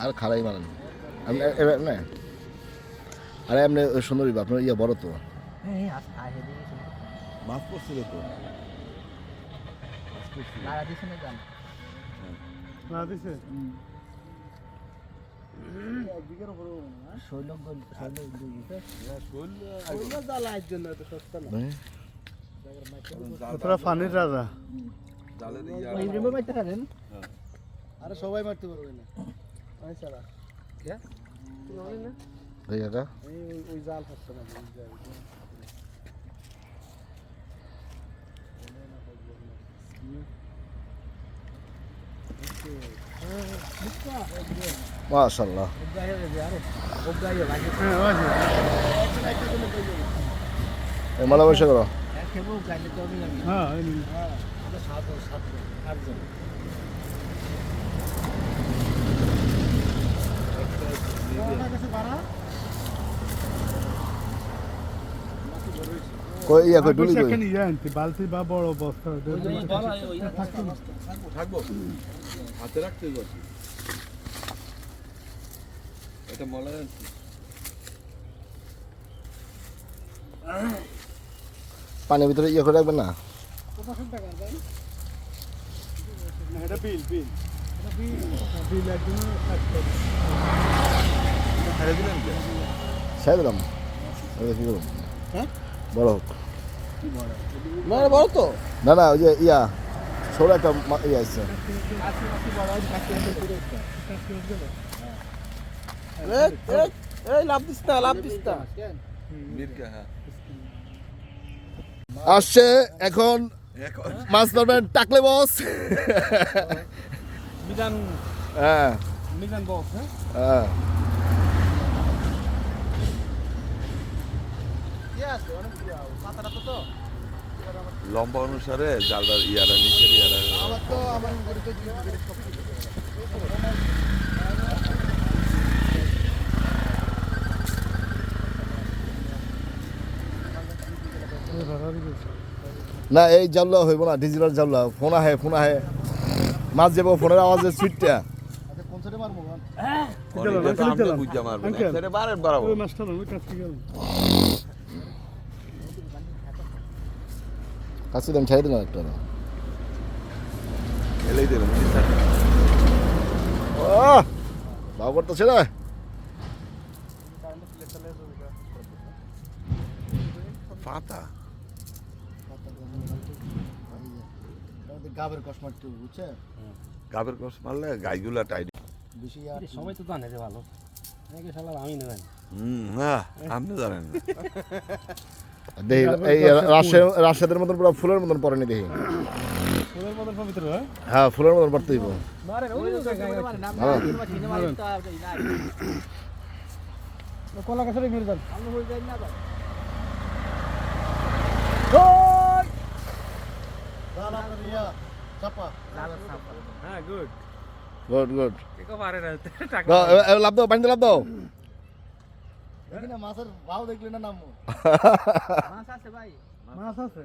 আর খাড়াই মারেন এবার না আরে এমনি সুন্দরী আপনার ইয়ে বড় তো মাছ পড়ছিল তো ফানির রাজা আরে সবাই মারতে পারবে না ওই জাল থাকতো না মাশাআল্লাহ মালা বসে করো কই ইয়া কই ডুলি কই বালতি বা বড় বস্তা থাকবো হাতে রাখতে বসি এটা মলা পানির ভিতরে ইয়ে করে রাখবেন না এটা বিল বিল বিল একদম ছেড়ে দিলেন যে ছেড়ে দিলাম কি করব হ্যাঁ বড় হোক না বড় তো না না ওই যে ইয়া ছোট একটা ইয়া আছে এই লাভ দিস না মির্কা হ্যাঁ আসছে এখন মাছ ধরবেন টাকলে বস মিজান হ্যাঁ মিজান বস হ্যাঁ লম্বা অনুসারে জালটা ইয়ারা নিচে ইয়ারা আমার তো আমার না এই জানলা হইব না ডিজিটাল জানলা ফোন আহে মাছ যাবো ফোনের আওয়াজে সুইটটা কোন সাইডে মারবো বুঝা মারবেন সেটা বারেন বরাবর ওই মাছটা না ওই কাছ থেকে কাছে দাম ছেড়ে দিলাম একটা এলেই দেবেন বাবু করতেছে না পাতা গাবের কসমার টু বুঝছে গাবের কষ মারলে গাইগুলা টাইট বেশি সবাই তো জানে যে ভালো আগে শালা আমি না জানি হ্যাঁ আপনি জানেন না দেখি এই রাশেদের মতন পুরো ফুলের মতন পরেনি দেখি ফুলের মতন পবিত্র হ্যাঁ ফুলের মতন পড়তে দিব মারে ওই কলা গাছের মেরে যান আমি হয়ে যাই না হ্যাঁ গুড গুড কে পারে না টাকা লাভ দাও পানিতে লাভ দাও দেখি না মাছের ভাও দেখলে না নামবো মাছ আছে ভাই মাছ আছে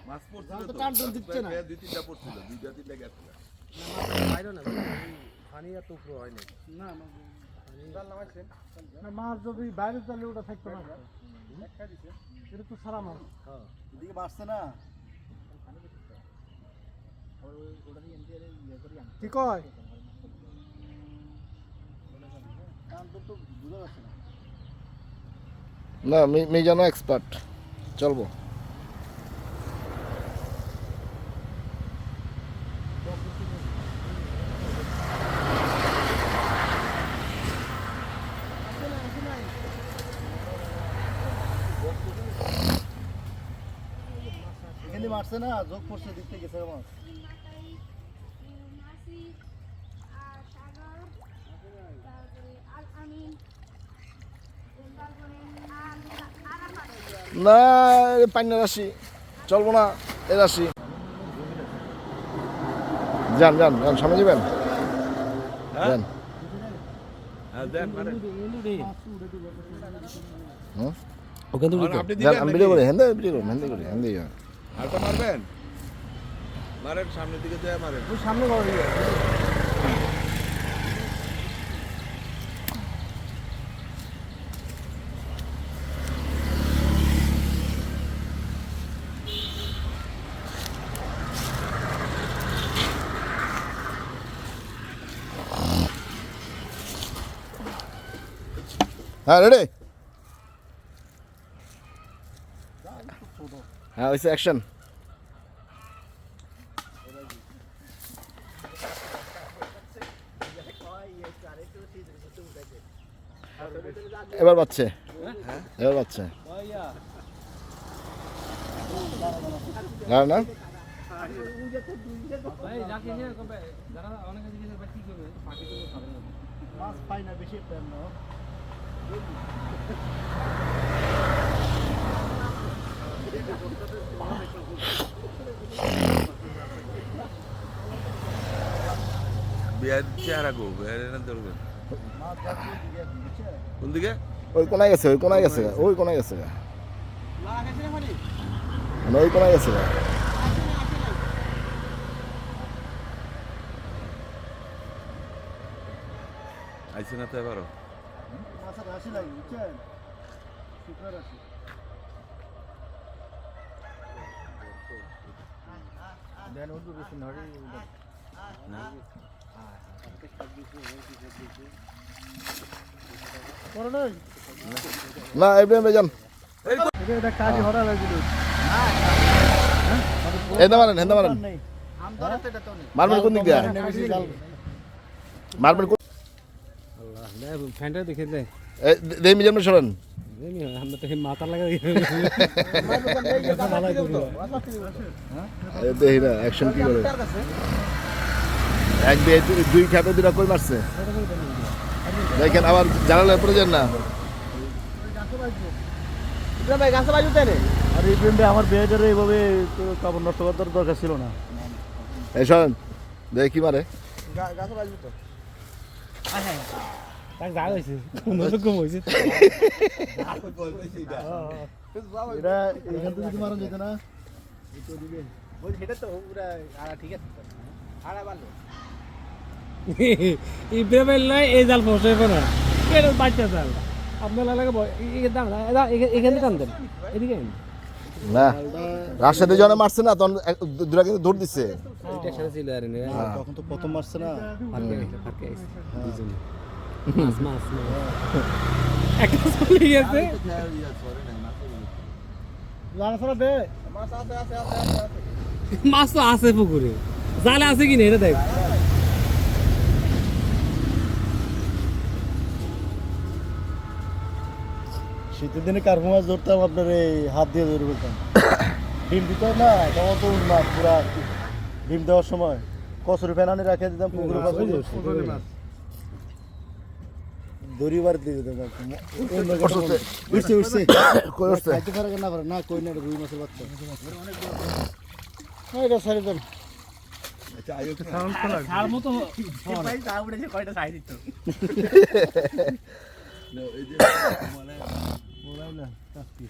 মাছ পড়ছিল তো টান টান দিচ্ছে না দুই তিনটা পড়ছিল দুইটা তিনটা গেছিল বাইরে না পানি এত উপরে হয় না না জাল লাগাইছেন না মাছ যদি বাইরে চলে ওটা থাকতো না দেখা দিছে এটা তো সারা মাছ হ্যাঁ এদিকে বাড়ছে না কি কয় টান তো বুঝা যাচ্ছে না না মিজানো এক্সপার্ট চলবো এখানে মারছে না যোগ পড়ছে দিক থেকে গেছে মাছ না পানি রাশি চলবো না এ রাশি যান যান যান সামনে যাবেন যান হ্যাঁ দেন মানে হুম? ওখান থেকে এখন আপনি যান, দিলেন আমি নাকি? ভিডিও করি হেন্দে ভিডিও করি হেন্দে করি হেন্দে আরেকটা মারবেন? মারেন, সামনের দিকে যায় মারেন। ওই সামনে বড় ইয়ে। হ্যাঁ রেডি হ্যাঁ হয়েছে অ্যাকশন এবার বাচ্চে এবার বাচ্চে না না মাছ পাই না বেশি প্রেম না বিয়ের চেহারা গো, বিয়ের এনে ধরবেন। মাছ যাচ্ছে দিকে বুঝছে কোন দিকে? ওই কোনায় গেছে ওই কোনায় গেছে ওই কোনায় গেছে ওই কোনায় গেছে আইসে না তো এবারও। মাছের রাশি লাগে বুঝছেন শুকনো রাশি দেন উঠবে বেশি নড়ি বড় নয় না এবার যান এটা কাজে হরা লাগছিল হেন্দা মারেন নেই আম ধরতে এটা তো নেই মারবেন কোন দিক দিয়ে মারবেন কোন ফ্যানটা দেখে দে দেই মিজান সরেন আমরা তো মাথা লাগা দেখি না অ্যাকশন কি করে এক দিয়ে দুই খেপে দুটা কই মারছে দেখেন আবার জানালে পড়ে যান না ভাই গাছে বাজু তেনে আর এই প্রেমটা আমার বিয়েটারে এইভাবে তো কাপড় নষ্ট করার দরকার ছিল না এই শোন দেখি কি মারে গাছে বাজু তো তাক যা হইছে নরকম হইছে এটা এখান থেকে যদি মারা যেত না ওই সেটা তো পুরা আড়া ঠিক আছে আড়া ভালো ইব্রাহিম লাই এই জাল ফসে পড়া কেন বাচ্চা জাল আপনার লাগে এই দাম এখানে টান দেন এদিকে না রাশিয়াতে যখন মারছে না তখন দুটা কিন্তু দৌড় দিচ্ছে এটা সাথে ছিল আর নে তখন তো প্রথম মারছে না ফারকে দুজনে মাছ মাছ একটা চলে গেছে জানা সারা দে মাছ তো আছে পুকুরে জালে আছে কি না এটা দেখ শীতের দিনে কার্পু মাছ ধরতাম আপনার এই হাত দিয়ে ধরে বলতাম ডিম দিত না তখন তো মাছ পুরা ডিম দেওয়ার সময় কচুরি ফেনানি রাখে দিতাম পুকুরে পাশে দড়ি বার দিয়ে দিতাম উঠছে উঠছে কই উঠছে খাইতে পারে না পারে না কই না রুই মাছের বাচ্চা এটা সারি দেন আর মতো ভাই যা উঠেছে কয়টা সাইড দিত বলাই না কাস্তি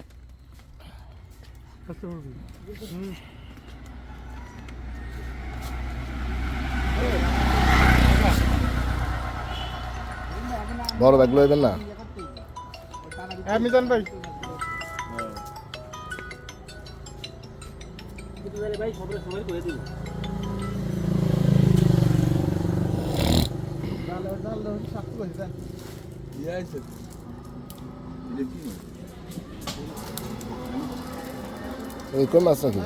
বড় ব্যাগ লইবেন না মিজান ভাই ভাই খবরে সবাই কয়ে দিই ইয়ে আইছে। এটা কি মাছ? ওই কোন মাছ নাকি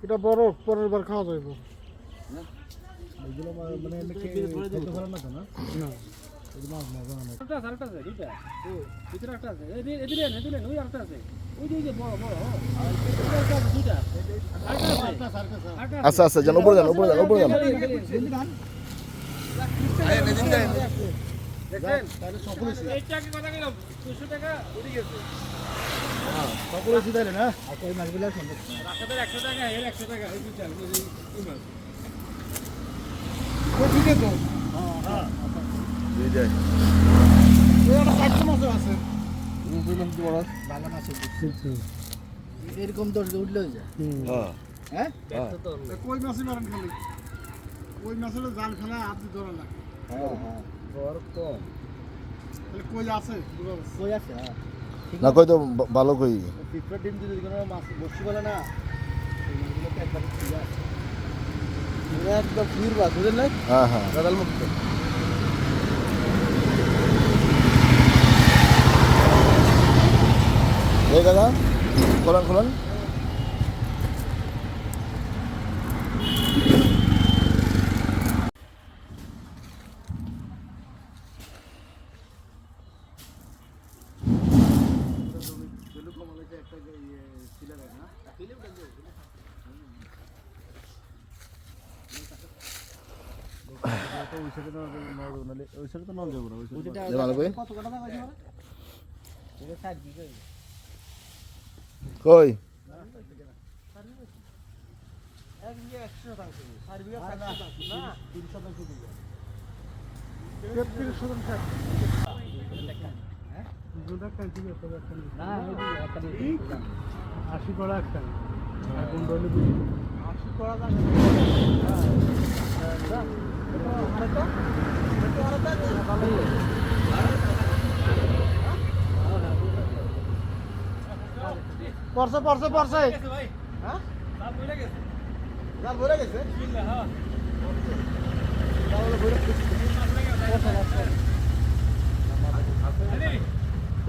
এটা বড় পরের বার খাওয়া যাইব মানে না তো না একটা আরেকটা আছে দুইটা ও ভিতরে একটা আছে এদিকে ওই আরেকটা আছে ওই যে বড় বড় আরেকটা আছে দুইটা আরেকটা আছে আচ্ছা আচ্ছা যান উপরে যান উপরে যান উপরে যান আয়, এদিক দিয়ে। দেখেন এইটা কি কথা কইলাম 200 টাকা উড়ে গেছে সকলে সিধাইলে না আর কই মাছগুলো সম্ভব রাখাদের 100 টাকা এর 100 টাকা এই দুইটা এই মাছ ঠিক আছে দুইটাই এটা 400 মাছও আছে ভালো মাছ এরকম দশ উঠলে হয়ে যায় হ্যাঁ হ্যাঁ কই মাছই মারেন খালি কই মাছের জাল ফেলা আপনি ধরে না হ্যাঁ হ্যাঁ বড় কম তাহলে কই আছে কই আছে হ্যাঁ না কই তো ভালো কই পিঁপড়া ডিম দিলে কোনো মাছ বসি বলে না এই মাছগুলোকে একবার ঠিক আছে একদম ফির বা বুঝলেন না হ্যাঁ হ্যাঁ গাদাল মুক্ত এই দাদা খোলান খোলান ওই সাইডে তো নল যাবো না ওই সাইডে এ ভালো কই কত কাটা দাম আছে এটা সাইড দিকে কই এক বিঘা 100 শতাংশ 4 বিঘা 60 শতাংশ না 3 শতাংশ দিবে 33 শতাংশ হ্যাঁ দুটা কাটি আছে একটা না একটা 80 করা একটা এখন বলে 80 করা দাম হ্যাঁ পড়ছে পড়ছে পড়ছে হ্যাঁ জাল ভরে গেছে জাল ভরে গেছে হ্যাঁ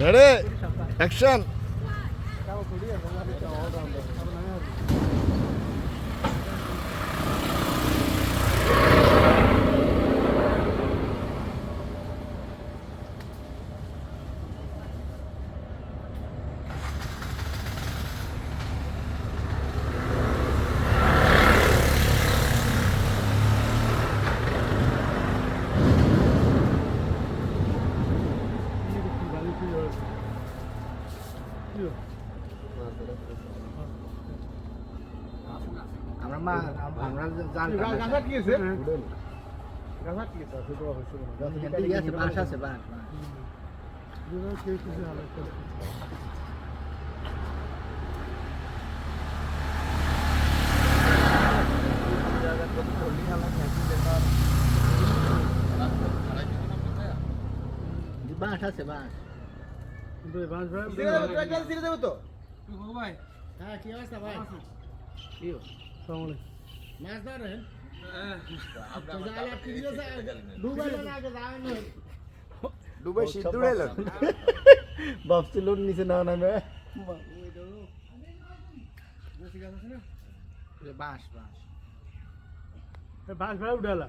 রেডি অ্যাকশন আমরা মা আমরা জাল গাছা কি আছে গাছা কি আছে সেটা হইছে না ঠিক আছে বাস আছে বাস দুটো কেউ কিছু হালাত করে বাস আছে বাস কিন্তু বাস ভাই ছেড়ে দেবো তো তুই গো ভাই হ্যাঁ কি অবস্থা ভাই কি সালাম মাছ ধরেন জাল আপনি দিয়েছে দুবাই না আগে যাবেন না দুবাই সিদ্ধুর এলো ভাবছিল নিচে না নামে বাস বাস বাস ভাই উড়ালা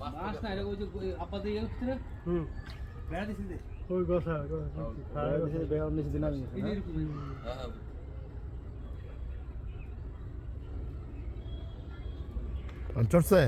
মাছ না এটা ওই যে আপা দিয়ে উঠছে না হুম বেড়া দিছিল দে ওই কথা নিচে দিন আমি চড়ছে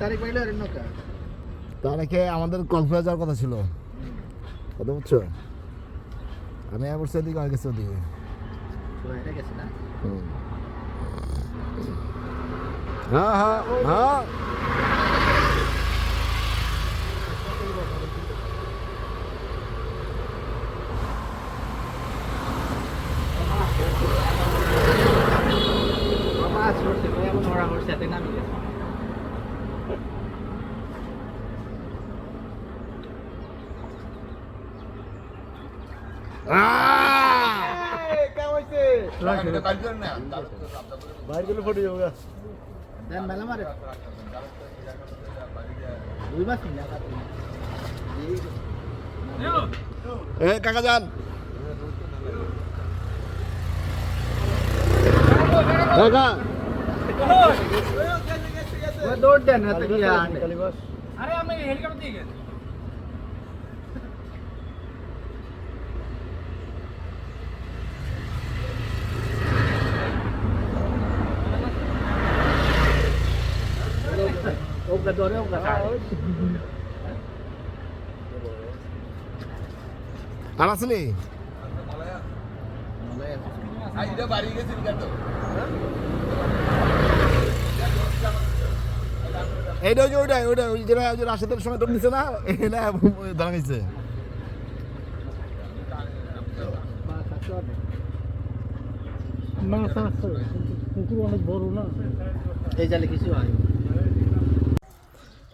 তারিখ পাইলে আর নৌকা তাহলে আমাদের কক্সবাজার যাওয়ার কথা ছিল কথা বুঝছো আমি আবার সেদিকে হয়ে গেছে ওদিকে এটা গেছে না হ্যাঁ হ্যাঁ হ্যাঁ মাছ ধরছে এমন ওরা ওর সাথে নামি গেছে বাইরে ফটো যাবো দেন মেলা মারে দুই মাস না এ কাকা যান কাকা দৌড় দেন না তো কি আরে আমি হেলিকপ্টার দিয়ে গেছি ধরেও কাটা আর আসলি এইটা ওই যে ওইটা ওই যেটা ওই যে রাশেদের সময় দম দিছে না এটা দাঁড়া গেছে মাছ আছে কিন্তু পুকুর অনেক বড় না এই জালে কিছু হয়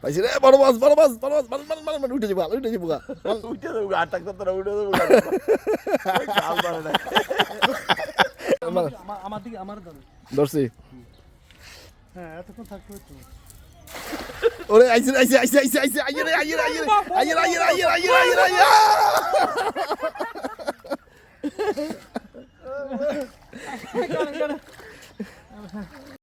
পাইছি রে বড় মাছ বড় মাছ বড় মাছ মাছ উঠে যাবো উঠে যাবো উঠে দেবো আটক করতে না উঠে দেবো কাল পারে না আমার দিকে আমার ধরে ধরছি হ্যাঁ এতক্ষণ থাকতে হতো ওরে আইছে আইছে আইছে আইছে আইছে আইয়ে রে আইয়ে আইয়ে আইয়ে আইয়ে আইয়ে আইয়ে আইয়ে আইয়ে